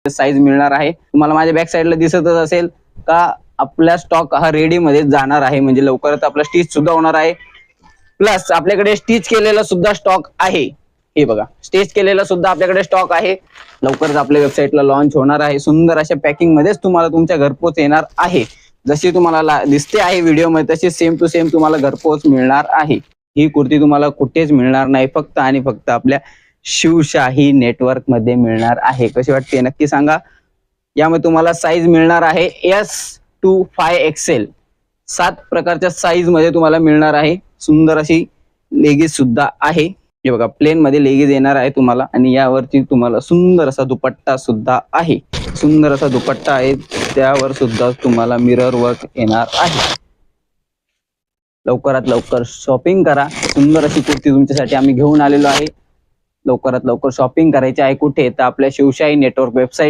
Size मिळणार आहे। तुम्हाला माझ्या बॅक साईडला दिसतच असेल का आपला स्टॉक हा रेडी मध्ये जाणार आहे, म्हणजे लवकरच आपला स्टिच सुद्धा होणार आहे। प्लस आपल्याकडे स्टिच केलेला सुद्धा स्टॉक आहे। हे बघा, स्टिच केलेला सुद्धा आपल्याकडे स्टॉक आहे। लवकरच आपल्या वेबसाईटला लॉन्च होणार आहे। सुंदर अशा पॅकिंग मध्येच तुम्हाला तुमच्या घरपोच येणार आहे। जशी तुम्हाला दिसते आहे व्हिडिओ मध्ये तशी सेम टू सेम तुम्हाला घरपोच मिळणार आहे। ही कुर्ती तुम्हाला कुठेच मिळणार नाही, फक्त आणि फक्त आपल्या शिवशाही नेटवर्क मध्ये मिळणार आहे। कशी वाटते नक्की सांगा। यामध्ये तुम्हाला साईज मिळणार आहे S to 5XL, 7 प्रकारच्या साईज मध्ये तुम्हाला मिळणार आहे। सुंदर अशी लेगीज सुद्धा आहे। हे बघा, प्लेन मध्ये लेगीज येणार आहे तुम्हाला, आणि यावरती तुम्हाला सुंदर असा दुपट्टा सुद्धा आहे। सुंदर असा दुपट्टा आहे, त्यावर सुद्धा तुम्हाला मिरर वर्क येणार आहे। लवकरात लवकर शॉपिंग करा। सुंदर अशी कुर्ती तुमच्यासाठी आम्ही घेऊन आलेलो आहे। लवकरात लवकर शॉपिंग करायची आहे कुठे, तर आपल्या शिवशाही नेटवर्क वेबसाईट